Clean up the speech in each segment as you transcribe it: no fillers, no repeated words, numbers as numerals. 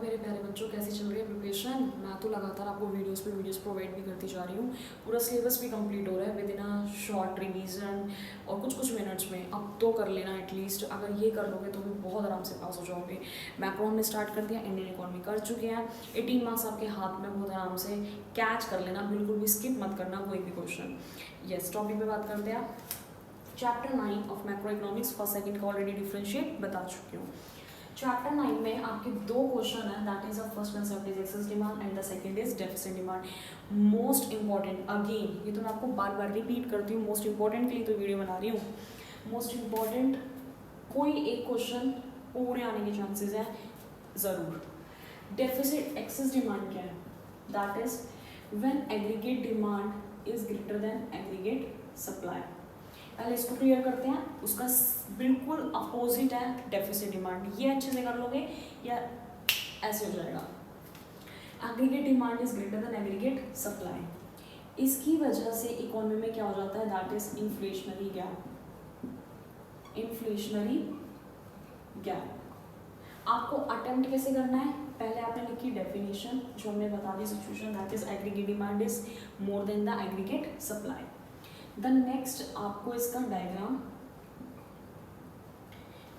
मेरे प्यारे बच्चों, कैसी चल रही है प्रिपरेशन। मैं तो लगातार आपको वीडियोस पे वीडियोस प्रोवाइड भी करती जा रही हूँ। पूरा सिलेबस भी कंप्लीट हो रहा है with in a short revision और कुछ मिनट्स में। अब तो कर लेना एटलीस्ट, अगर ये कर लोगे तो भी बहुत आराम से पास हो जाओगे। मैक्रो हमने स्टार्ट कर दिया, इंडियन इकोनॉमी कर चुके हैं। 18 मार्क्स आपके हाथ में, बहुत आराम से कैच कर लेना, बिल्कुल भी स्किप मत करना कोई भी क्वेश्चन। यस, टॉपिक पे बात करते हैं। Chapter 9 of macro economics first second का ऑलरेडी डिफरेंशिएट बता चुकी हूँ। चैप्टर 9 में आपके दो क्वेश्चन है, that is first concept is excess demand and the second is deficit demand. Most important, again ये तो मैं आपको बार बार रिपीट करती हूँ, मोस्ट इंपॉर्टेंट के लिए तो वीडियो बना रही हूँ। मोस्ट इंपॉर्टेंट कोई एक क्वेश्चन पूरे आने के चांसेस हैं जरूर। डेफिसिट एक्सेस डिमांड क्या है? That is when aggregate demand is greater than aggregate supply. पहले इसको क्लियर करते हैं। उसका बिल्कुल अपोजिट है डेफिसिट डिमांड। ये अच्छे से कर लोगे या ऐसे हो जाएगा। Aggregate demand is greater than aggregate supply. इसकी वजह से इकोनॉमी में क्या हो जाता है? That is inflationary gap. Inflationary gap आपको अटेम्प्ट कैसे करना है? पहले आपने लिखी डेफिनेशन जो हमने बता दी situation, that is aggregate demand is more than the aggregate supply. The next आपको इसका डायग्राम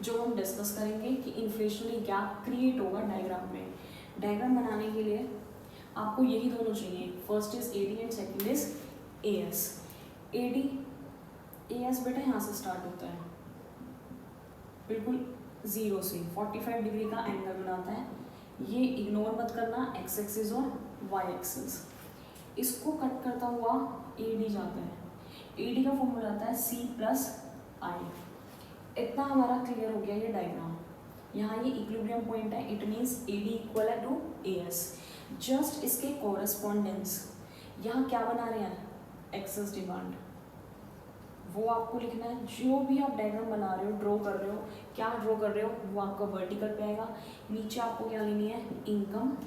जो हम डिस्कस करेंगे कि इन्फ्लेशनरी गैप क्रिएट होगा डायग्राम में। डायग्राम बनाने के लिए आपको यही दोनों चाहिए, first is AD and second is AS. AD AS बेटा यहाँ से स्टार्ट होता है, बिल्कुल जीरो से 45 डिग्री का एंगल बनाता है। ये इग्नोर मत करना, एक्स एक्सिस और वाई एक्सिस। इसको कट करता हुआ एडी जाता है। एडी का फॉर्मूला आता है सी प्लस आई। इतना हमारा क्लियर हो गया ये डायग्राम। यहाँ ये इक्विलिब्रियम पॉइंट है, इट मीन्स एडी इक्वल है टू एएस। जस्ट इसके कॉरेस्पॉन्डेंस यहाँ क्या बना रहे हैं? Excess demand. वो आपको लिखना है। जो भी आप डायग्राम बना रहे हो, ड्रॉ कर रहे हो, क्या ड्रॉ कर रहे हो वो आपका वर्टिकल पे आएगा। नीचे आपको क्या लेनी है? Income,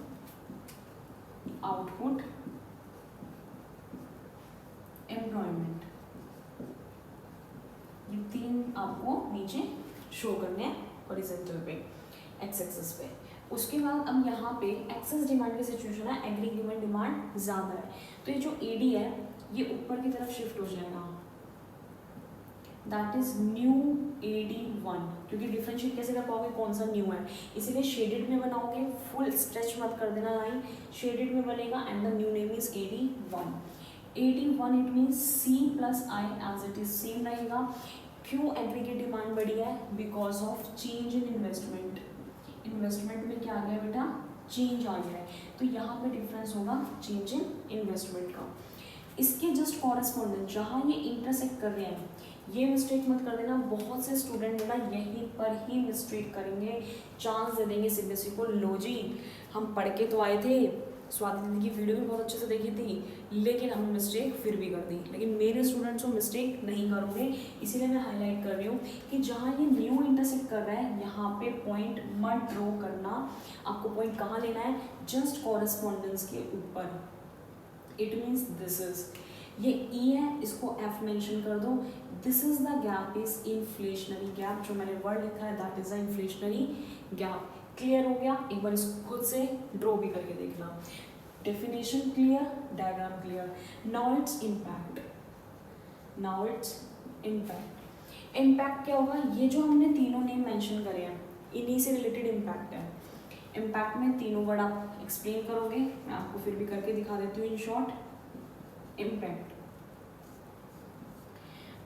output, employment. ये तीन आपको नीचे शो करने हैं हॉरिजॉन्टल पे, एक्स एक्सिस पे। उसके बाद अब यहाँ पे एक्सेस डिमांड की सिचुएशन है, एग्रीगेट डिमांड ज़्यादा है, तो ये जो एडी है ये ऊपर की तरफ शिफ्ट हो जाएगा। दैट इज न्यू AD1, क्योंकि डिफरेंशिएट कैसे कर पाओगे कौन सा न्यू है, इसीलिए शेडेड में बनाओगे, फुल स्ट्रेच मत कर देना लाइन, शेडेड में बनेगा and the new name is AD1। AD1 it means C plus I as it is same रहेगा। क्यों एग्रीगेट डिमांड बढ़ी है? Because of change in investment. Investment में क्या आ गया बेटा? चेंज आ गया है, तो यहाँ पे डिफरेंस होगा चेंज इन इन्वेस्टमेंट का। इसके जस्ट कॉरेस्पॉन्डेंट जहाँ ये इंटरसेक्ट कर रहे हैं, ये मिस्टेक मत कर देना। बहुत से स्टूडेंट है ना यहीं पर ही मिस्टेक करेंगे, चांस दे देंगे सीबीएसई को। लो जी, हम पढ़ के तो आए थे, स्वाति दीदी की वीडियो भी बहुत अच्छे से देखी थी, लेकिन हमने मिस्टेक फिर भी कर दी। लेकिन मेरे स्टूडेंट्स को मिस्टेक नहीं करोगे, इसीलिए मैं हाईलाइट कर रही हूँ कि जहाँ ये न्यू इंटरसेक्ट कर रहा है यहाँ पे पॉइंट मत ड्रॉ करना। आपको पॉइंट कहाँ लेना है? जस्ट कॉरेस्पॉन्डेंस के ऊपर। इट मीन्स दिस इज, ये ई है, इसको एफ मेंशन कर दो। This is the gap is inflationary gap. जो मैंने वर्ड लिखा है that is the inflationary gap. Clear हो गया? एक बार इसको खुद से ड्रॉ भी करके देखना। Definition clear, diagram clear. Now its impact. Now its impact. Impact क्या होगा? ये जो हमने तीनों नेम मेंशन करे हैं इन्हीं से रिलेटेड इम्पैक्ट है। इम्पैक्ट में तीनों वर्ड आप एक्सप्लेन करोगे, मैं आपको फिर भी करके दिखा देती हूँ इन शॉर्ट। इम्पैक्ट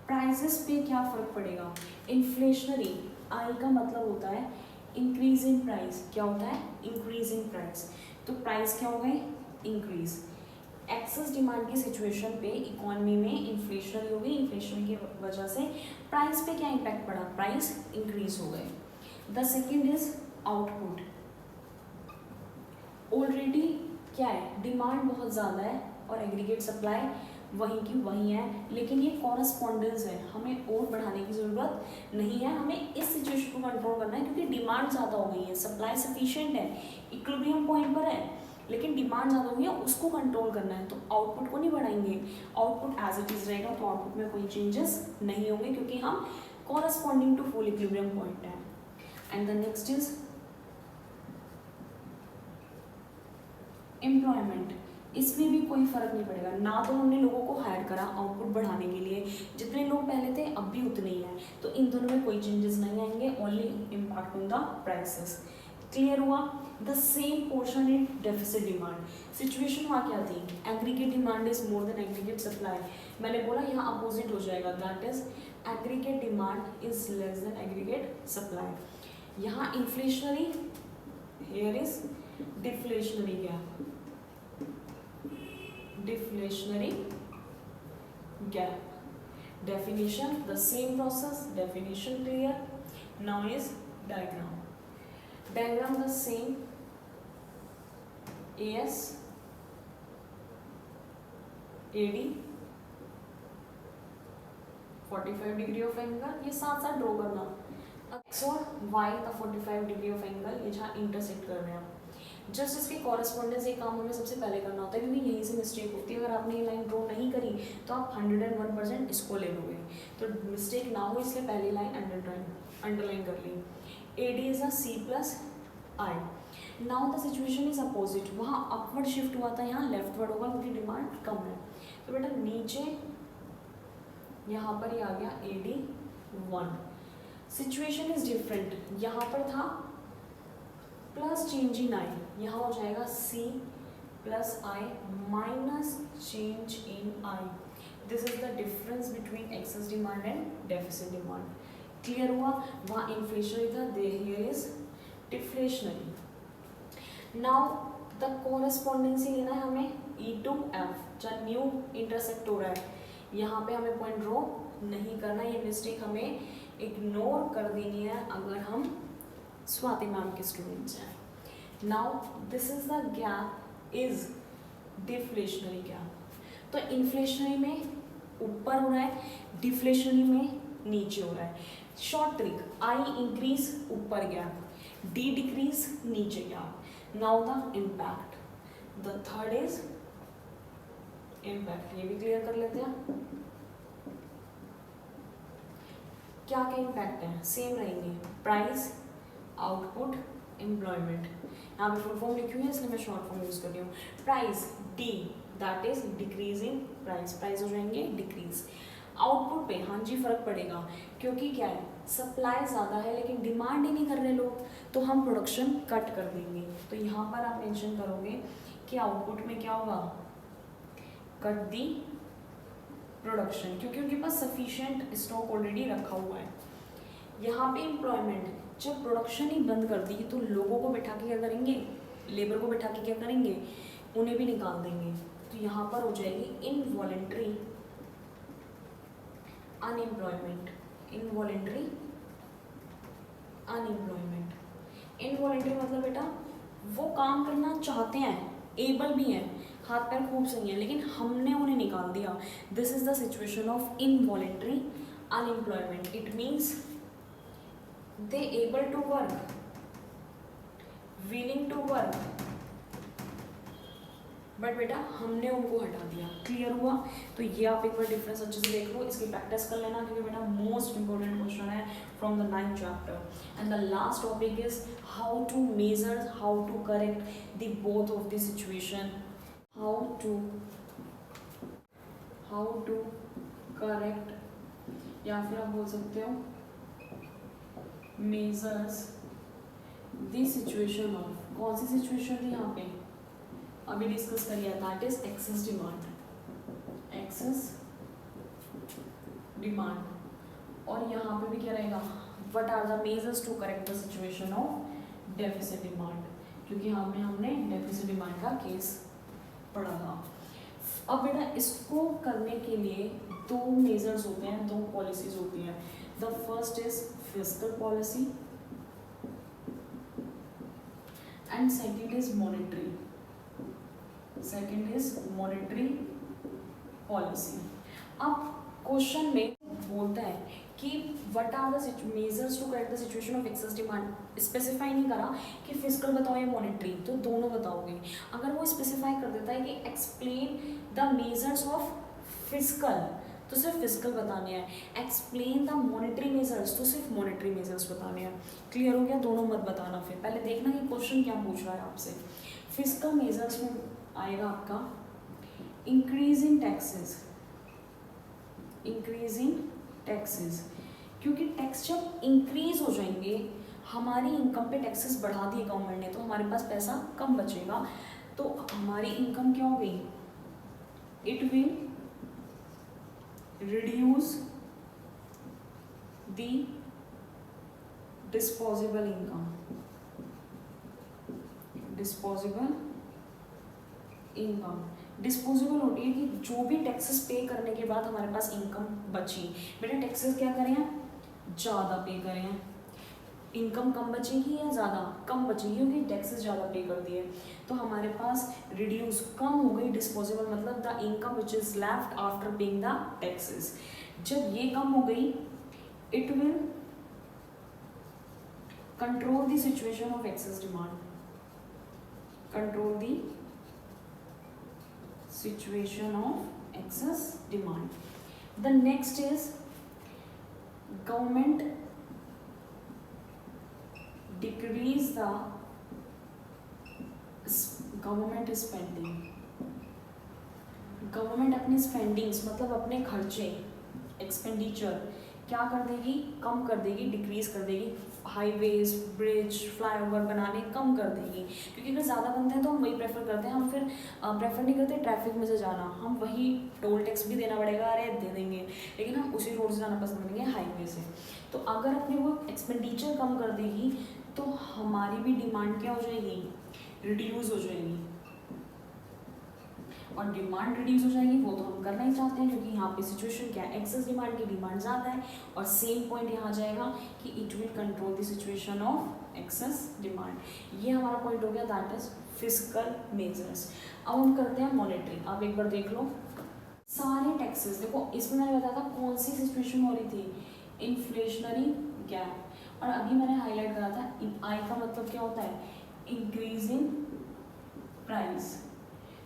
प्राइसेस पे क्या फर्क पड़ेगा? इन्फ्लेशनरी आई का मतलब होता है इंक्रीज इन प्राइस। क्या होता है? Increase in price. तो प्राइस क्या हो गए? इंक्रीज। एक्सेस डिमांड की सिचुएशन पे इकोनॉमी में इन्फ्लेशनरी हो गई, इन्फ्लेशन की वजह से प्राइस पे क्या इम्पैक्ट पड़ा? प्राइस इंक्रीज हो गए। The second is output. Already क्या है? डिमांड बहुत ज़्यादा है और एग्रीगेट सप्लाई वहीं की वहीं है, लेकिन ये कॉरेस्पॉन्डेंस है, हमें और बढ़ाने की ज़रूरत नहीं है। हमें इस सिचुएशन को कंट्रोल करना है क्योंकि डिमांड ज़्यादा हो गई है, सप्लाई सफिशिएंट है, इक्विलिब्रियम पॉइंट पर है, लेकिन डिमांड ज़्यादा हो गई है, उसको कंट्रोल करना है। तो आउटपुट को नहीं बढ़ाएंगे, आउटपुट एज इट इज़ रहेगा, तो आउटपुट में कोई चेंजेस नहीं होंगे क्योंकि हम corresponding to full equilibrium point है। And the next is employment, इसमें भी कोई फर्क नहीं पड़ेगा ना, तो हमने लोगों को हायर करा आउटपुट बढ़ाने के लिए, जितने लोग पहले थे अब भी उतने ही हैं, तो इन दोनों में कोई चेंजेस नहीं आएंगे, only impact on the prices. Clear हुआ? The same portion in deficit demand. Situation वहाँ क्या थी? Aggregate demand is more than aggregate supply. मैंने बोला यहाँ अपोजिट हो जाएगा, that is aggregate demand is less than aggregate supply. यहाँ inflationary, here is deflationary gap, deflationary gap. Definition, the same process, definition clear. Now is diagram. Diagram the same, AS, AD, 45 degree of angle, ये साथ साथ draw करना। X और Y का 45 degree of angle ये जहाँ intersect कर रहे हैं, जस्ट इसके कॉरेस्पॉन्डेंस ये काम हमें सबसे पहले करना होता है, क्योंकि यहीं से मिस्टेक होती है। अगर आपने ये लाइन ड्रॉ नहीं करी तो आप 101% इसको ले लोगे, तो मिस्टेक ना हो इसलिए पहली लाइन अंडरलाइन कर ली। AD is a C plus I। Now the situation is opposite, वहाँ अपवर्ड शिफ्ट हुआ था, यहाँ लेफ्टवर्ड होगा क्योंकि डिमांड कम है। तो बेटा नीचे यहाँ पर ही आ गया AD1। सिचुएशन इज डिफरेंट, यहाँ पर था प्लस चेंज इन आई, यहाँ हो जाएगा C plus I minus change in I. This is the difference between excess demand and deficit demand. Clear हुआ? वहाँ इन्फ्लेशनरी था, here is deflationary. Now the correspondence लेना है हमें E टू F, जब न्यू इंटरसेक्ट हो रहा है, यहाँ पे हमें पॉइंट ड्रॉ नहीं करना, ये मिस्टेक हमें इग्नोर कर देनी है अगर हम स्वाति मैम के स्टूडेंट्स हैं। Now this is the gap is deflationary gap. तो इन्फ्लेशनरी में ऊपर हो रहा है, डिफ्लेशनरी में नीचे हो रहा है। शॉर्ट ट्रिक, आई इंक्रीज ऊपर गैप, डी डिक्रीज नीचे gap. Now the impact, the third is impact, ये भी क्लियर कर लेते हैं। क्या क्या इम्पैक्ट है? सेम रहेंगे, प्राइस, आउटपुट, एम्प्लॉयमेंट। यहाँ पे फुल फॉर्म लिखी हुई है इसलिए मैं शॉर्ट फॉर्म यूज कर रही हूँ। Price D, that is decreasing price, price हो जाएंगे डिक्रीज। आउटपुट पे हाँ जी फर्क पड़ेगा, क्योंकि क्या है, सप्लाई ज़्यादा है लेकिन डिमांड ही नहीं कर रहे लोग, तो हम प्रोडक्शन कट कर देंगे। तो यहाँ पर आप मेंशन करोगे कि आउटपुट में क्या होगा, कट दी प्रोडक्शन, क्योंकि उनके पास सफिशिएंट स्टॉक ऑलरेडी रखा हुआ है। यहाँ पे एम्प्लॉयमेंट, जब प्रोडक्शन ही बंद कर दी तो लोगों को बैठा के क्या करेंगे, लेबर को बैठा के क्या करेंगे, उन्हें भी निकाल देंगे। तो यहाँ पर हो जाएगी involuntary unemployment, involuntary unemployment. Involuntary मतलब बेटा वो काम करना चाहते हैं, एबल भी हैं, हाथ पैर खूब सही है, लेकिन हमने उन्हें निकाल दिया। This is the situation of involuntary unemployment. It means they able to work, willing to work, but बेटा हमने उनको हटा दिया। क्लियर हुआ? तो ये आप एक बार डिफरेंस अच्छे से देख लो, इसकी प्रैक्टिस कर लेना, क्योंकि बेटा मोस्ट इंपॉर्टेंट क्वेश्चन है from the 9th chapter. And the last topic is how to measure, how to correct the both of the situation, how to correct, या फिर आप बोल सकते हो मेजर्स द सिचुएशन ऑफ, कौन सी सिचुएशन थी यहाँ पे अभी डिस्कस करिए, that is excess demand, excess demand. और यहाँ पे भी क्या रहेगा, what are the measures to correct the situation of deficit demand, क्योंकि यहाँ पे हमने डेफिसिट डिमांड का केस पढ़ा था। अब बेटा इसको करने के लिए दो मेजर्स होते हैं, दो पॉलिसीज होती हैं। The first is fiscal policy and second is monetary, policy. अब क्वेश्चन में बोलता है कि what are the measures to correct the situation of excess demand, specify नहीं करा कि फिस्कल बताओ या मॉनेटरी, तो दोनों बताओगे। अगर वो स्पेसिफाई कर देता है कि explain the measures of fiscal, तो सिर्फ फिजिकल बताने हैं, एक्सप्लेन द मॉनेटरी मेजर्स तो सिर्फ मॉनेटरी मेजर्स बताने हैं। क्लियर हो गया, दोनों मत बताना। फिर पहले देखना कि क्वेश्चन क्या पूछ रहा है आपसे। फिजिकल मेजर्स में आएगा आपका increase in taxes, increase in taxes, क्योंकि टैक्स जब इंक्रीज हो जाएंगे, हमारी इनकम पे टैक्सेस बढ़ा दिए गवर्नमेंट ने, तो हमारे पास पैसा कम बचेगा, तो हमारी इनकम क्या हो गई, it will reduce the disposable income, disposable income disposable होती है कि जो भी टैक्सेस पे करने के बाद हमारे पास इनकम बची, बेटा टैक्सेस क्या करें, ज़्यादा पे करें, इनकम कम बचेगी या ज़्यादा, कम बचेगी क्योंकि टैक्सेस ज़्यादा पे कर दिए, तो हमारे पास रिड्यूस कम हो गई डिस्पोजेबल, मतलब the income which is left after paying the taxes. जब ये कम हो गई, it will control the situation of excess demand, control the situation of excess demand. The next is government decrease the government spending, government अपनी spendings मतलब अपने खर्चे, expenditure क्या कर देगी, कम कर देगी, डिक्रीज कर देगी, हाईवेज, ब्रिज, फ्लाईओवर बनाने कम कर देगी, क्योंकि अगर ज़्यादा बनते हैं तो हम वही प्रेफर करते हैं, हम फिर प्रेफर नहीं करते ट्रैफिक में से जाना, हम वही टोल टैक्स भी देना पड़ेगा, अरे दे देंगे, लेकिन हम उसी रोड से जाना पसंद करेंगे, हाईवे से। तो अगर अपने वो एक्सपेंडिचर कम कर देगी तो हमारी भी डिमांड क्या हो जाएगी, रिड्यूस हो जाएगी, और डिमांड रिड्यूस हो जाएगी, वो तो हम करना ही चाहते हैं, क्योंकि यहाँ पे सिचुएशन क्या है, एक्सेस डिमांड की डिमांड ज़्यादा है, और सेम पॉइंट यहाँ जाएगा कि it will control the situation of excess demand. ये हमारा पॉइंट हो गया, दैट इज फिजिकल मेजर्स। अब हम करते हैं मॉनेटरी। आप एक बार देख लो सारे टैक्सेस, देखो इसमें मैंने बताया था कौन सी सिचुएशन हो रही थी, इन्फ्लेशनरी गैप, और अभी मैंने हाईलाइट करा था आई का मतलब क्या होता है, इंक्रीज इन प्राइस,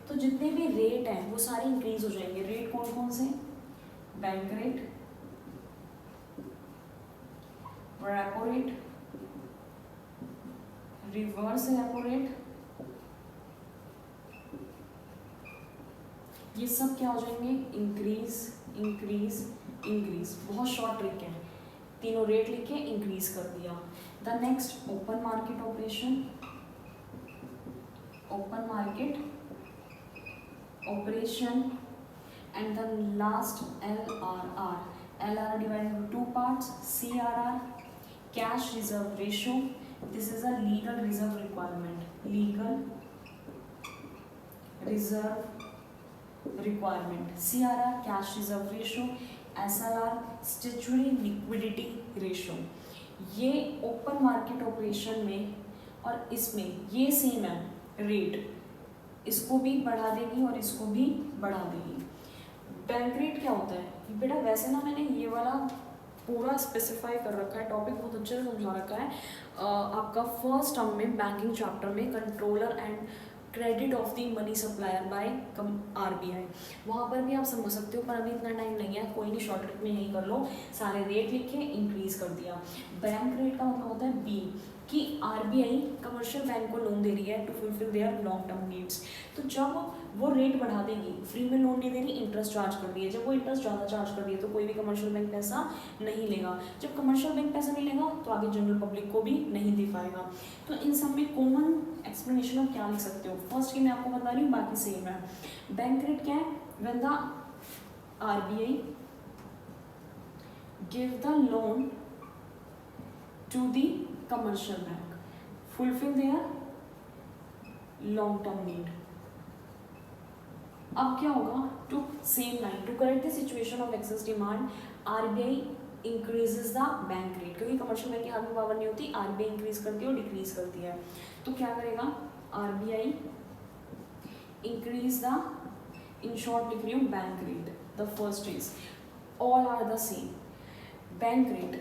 तो जितने भी रेट हैं वो सारे इंक्रीज हो जाएंगे। रेट कौन कौन से, bank rate, repo rate, reverse repo rate, ये सब क्या हो जाएंगे, इंक्रीज इंक्रीज इंक्रीज। बहुत शॉर्ट ट्रिक है, तीनों रेट लिख के इंक्रीज कर दिया। The next open market operation, open market operation, and the last LRR. LRR divided into two parts, CRR, cash reserve ratio. This is a legal reserve requirement, legal reserve requirement. CRR, cash reserve ratio, SLR, statutory liquidity ratio. ये open market operation में और इसमें ये same है, rate इसको भी बढ़ा देगी और इसको भी बढ़ा देगी। बैंक रेट क्या होता है बेटा, वैसे ना मैंने ये वाला पूरा स्पेसिफाई कर रखा है, टॉपिक बहुत अच्छे से समझा रखा है आपका फर्स्ट टर्म में बैंकिंग चैप्टर में, controller and credit of the money supplier bye RBI, वहाँ पर भी आप समझ सकते हो, पर अभी इतना टाइम नहीं है, कोई नहीं शॉर्ट ट्रिक में यही कर लो, सारे रेट लिख के इंक्रीज कर दिया। बैंक रेट का मतलब होता है बी, कि RBI कमर्शियल बैंक को लोन दे रही है to fulfil their long term needs, तो जब वो रेट बढ़ा देगी, फ्री में लोन नहीं दे रही, इंटरेस्ट चार्ज कर दिए, जब वो इंटरेस्ट ज़्यादा चार्ज कर दिए तो कोई भी कमर्शियल बैंक पैसा नहीं लेगा, जब कमर्शियल बैंक पैसा नहीं लेगा तो आगे जनरल पब्लिक को भी नहीं दे पाएगा। तो इन सब में कॉमन एक्सप्लेनेशन आप क्या लिख सकते हो, फर्स्ट की मैं आपको बता रही हूँ, बाकी सेम है। बैंक रेट क्या है, when the RBI give the loan to the commercial bank, fulfill their long term need। अब क्या होगा, to same line, to correct the situation of excess demand RBI increases the bank rate, क्योंकि commercial bank के हाथ में power नहीं होती, RBI increase करती है और डिक्रीज करती है, तो क्या करेगा RBI increase the, in short लिख रही हूँ bank rate, the first is all are the same, bank rate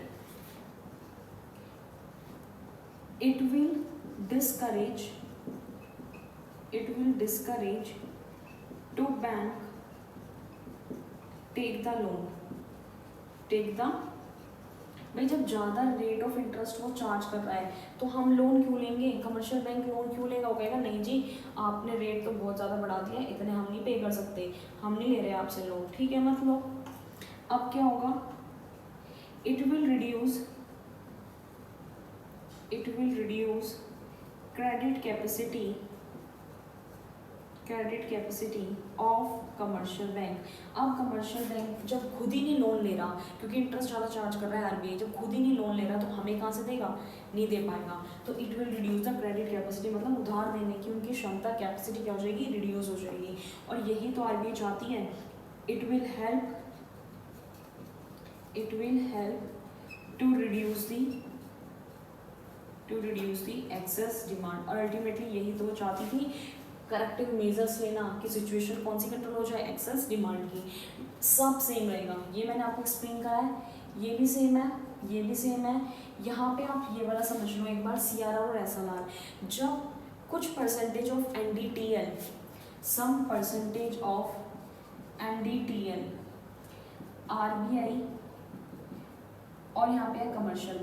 it will discourage to bank take the loan, take the, भाई जब ज़्यादा रेट ऑफ इंटरेस्ट वो चार्ज कर रहा है तो हम लोन क्यों लेंगे, कमर्शियल बैंक लोन क्यों लेगा, वो कहेगा नहीं जी आपने रेट तो बहुत ज़्यादा बढ़ा दिया, इतने हम नहीं पे कर सकते, हम नहीं ले रहे आपसे लोन, ठीक है मत लो। अब क्या होगा, it will reduce credit capacity of commercial bank. अब कमर्शियल बैंक जब खुद ही नहीं लोन ले रहा, क्योंकि इंटरेस्ट ज़्यादा चार्ज कर रहा है आरबीआई, जब खुद ही नहीं लोन ले रहा तो हमें कहाँ से देगा, नहीं दे पाएगा, तो it will reduce the credit capacity, मतलब उधार देने की उनकी क्षमता, कैपेसिटी क्या हो जाएगी, रिड्यूस हो जाएगी। और यही तो आरबीआई चाहती है, it will help to reduce the excess demand. और अल्टीमेटली यही तो वो चाहती थी, करेक्टिव मेजर्स लेना कि सिचुएशन कौन सी कंट्रोल हो जाए, एक्सेस डिमांड की। सब सेम रहेगा, ये मैंने आपको एक्सप्लेन करा है, ये भी सेम है, ये भी सेम है। यहाँ पे आप ये वाला समझ लो एक बार, सीआरआर और एसएलआर, जब कुछ percentage of NDTL, some percentage of NDTL RBI और यहाँ पे है कमर्शियल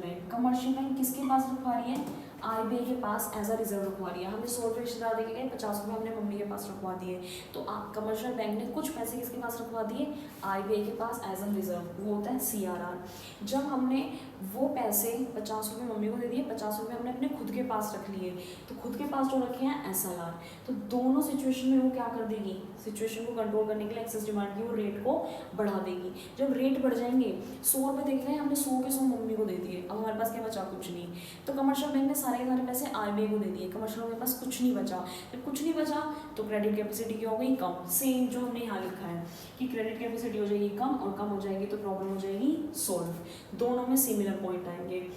बैंक किसके पास रखवा रही है, आरबीआई के पास एज अ रिजर्व रखवा रही है। हमें 100 रुपये रिश्तेदार देके गए, 50 रुपये हमने मम्मी के पास रखवा दिए, तो कमर्शियल बैंक ने कुछ पैसे किसके पास रखवा दिए, आरबीआई के पास एज अ रिजर्व, वो होता है सीआरआर। जब हमने वो पैसे 50 रुपये मम्मी को दे दिए, 50 रुपये हमने अपने खुद के पास रख लिए, तो खुद के पास जो रखे हैं एसएलआर, तो दोनों सिचुएशन में वो क्या कर देगी, सिचुएशन को कंट्रोल करने के लिए एक्सेस डिमांड की वो रेट को बढ़ा देगी। जब रेट बढ़ जाएंगे, 100 रुपये देख रहे हैं हमने, 100 के 100 मम्मी को दे दिए, अब हमारे पास क्या बचा, कुछ नहीं, तो कमर्शियल बैंक ने सारे के सारे पैसे आरबीआई को दे दिए, कमर्शियल बैंक के पास कुछ नहीं बचा। जब कुछ नहीं बचा तो क्रेडिट कैपेसिटी क्या हो गई, कम, सेम जो हमने यहाँ लिखा है कि क्रेडिट कैपेसिटी हो जाएगी कम, और कम हो जाएगी तो प्रॉब्लम हो जाएगी सॉल्व। दोनों में सिमिलर पॉइंट आएंगे।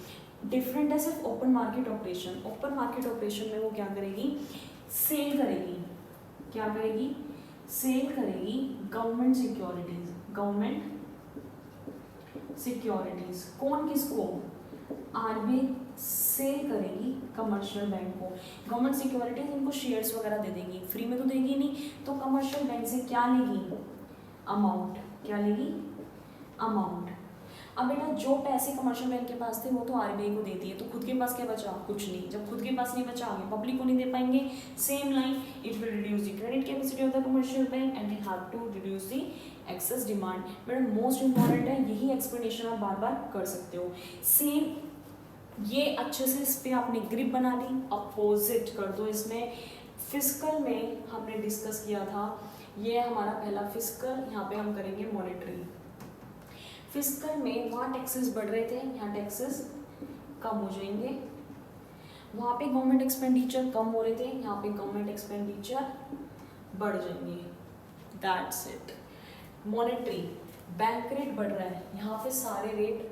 डिफरेंट है सिर्फ open market operation. Open market operation में वो क्या करेगी, सेल करेगी, क्या करेगी, सेल करेगी गवर्नमेंट सिक्योरिटीज। कौन किसको, आरबीआई सेल करेगी कमर्शियल बैंक को गवर्नमेंट सिक्योरिटीज, इनको शेयर्स वगैरह दे देगी, फ्री में तो देगी नहीं, तो कमर्शियल बैंक से क्या लेगी, अमाउंट, क्या लेगी, अमाउंट। अब बेटा जो पैसे कमर्शियल बैंक के पास थे वो तो आरबीआई को दे दिए, तो खुद के पास क्या बचा, कुछ नहीं। जब खुद के पास नहीं बचा, आगे पब्लिक को नहीं दे पाएंगे, same line, it will reduce the credit capacity of the commercial bank and it have to reduce the excess demand. बेटा मोस्ट इंपॉर्टेंट है, यही एक्सप्लेनेशन आप बार बार कर सकते हो। सेम ये अच्छे से इस पे आपने ग्रिप बना ली, अपोजिट कर दो इसमें। फिस्कल में हमने डिस्कस किया था, ये हमारा पहला फिस्कल, यहाँ पे हम करेंगे मॉनेटरी। फिस्कल में वहाँ टैक्सेस बढ़ रहे थे, यहाँ टैक्सेस कम हो जाएंगे, वहाँ पे गवर्नमेंट एक्सपेंडिचर कम हो रहे थे, यहाँ पे गवर्नमेंट एक्सपेंडिचर बढ़ जाएंगे, that's it. Monetary, bank rate बढ़ रहा है, यहाँ पे सारे रेट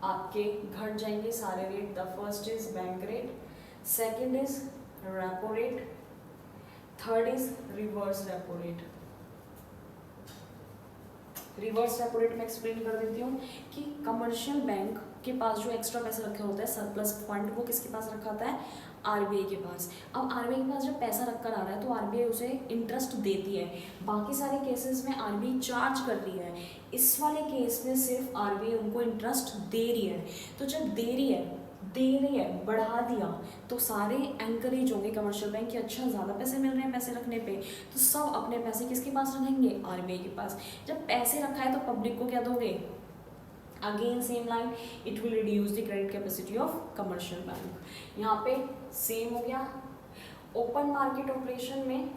आपके घट जाएंगे, सारे rate. The first is bank rate, second is repo rate, third is reverse repo rate. Reverse repo rate में एक्सप्लेन कर देती हूँ कि कमर्शियल बैंक के पास जो एक्स्ट्रा पैसा रखा होता है, सरप्लस फंड, वो किसके पास रखा होता है, आरबीआई के पास। अब आरबीआई के पास जब पैसा रख कर आ रहा है तो आरबीआई उसे इंटरेस्ट देती है, बाकी सारे केसेस में आरबीआई चार्ज कर रही है, इस वाले केस में सिर्फ आरबीआई उनको इंटरेस्ट दे रही है। तो जब दे रही है, बढ़ा दिया, तो सारे एंकरेज होंगे कमर्शियल बैंक कि अच्छा ज़्यादा पैसे मिल रहे हैं पैसे रखने पे, तो सब अपने पैसे किसके पास रखेंगे, आरबीआई के पास। जब पैसे रखा है तो पब्लिक को क्या दोगे, again same line, it will reduce the credit capacity of commercial bank. यहाँ पे सेम हो गया। ओपन मार्केट ऑपरेशन में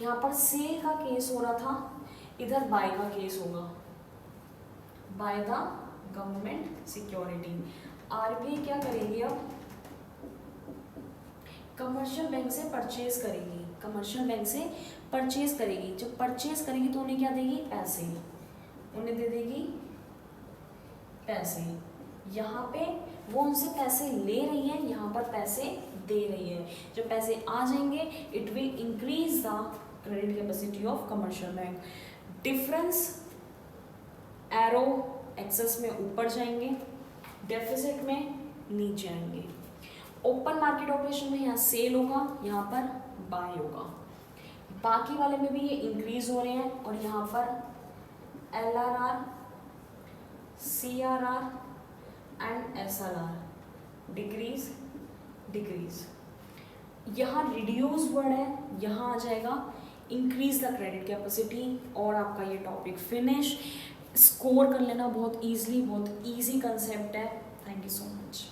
यहाँ पर सेल का केस हो रहा था, इधर बाय का केस होगा, by the government security. RBI क्या करेगी, अब कमर्शियल बैंक से परचेज करेगी, कमर्शियल बैंक से परचेज करेगी। जब परचेज करेगी तो उन्हें क्या देगी, पैसे, उन्हें दे देगी पैसे। यहाँ पे वो उनसे पैसे ले रही है, यहाँ पर पैसे दे रही है। जब पैसे आ जाएंगे, it will increase the credit capacity of commercial bank. Difference arrow excess में ऊपर जाएंगे, डेफिसिट में नीचे आएंगे। ओपन मार्केट ऑपरेशन में यहाँ सेल होगा, यहाँ पर बाय होगा, बाकी वाले में भी ये इंक्रीज हो रहे हैं और यहाँ पर LRR, CRR and SRR, decrease decrease. यहाँ रिड्यूस वर्ड है, यहाँ आ जाएगा इंक्रीज द क्रेडिट कैपेसिटी और आपका ये टॉपिक फिनिश। स्कोर कर लेना बहुत ईजिली, बहुत ईजी कंसेप्ट है। Thank you so much.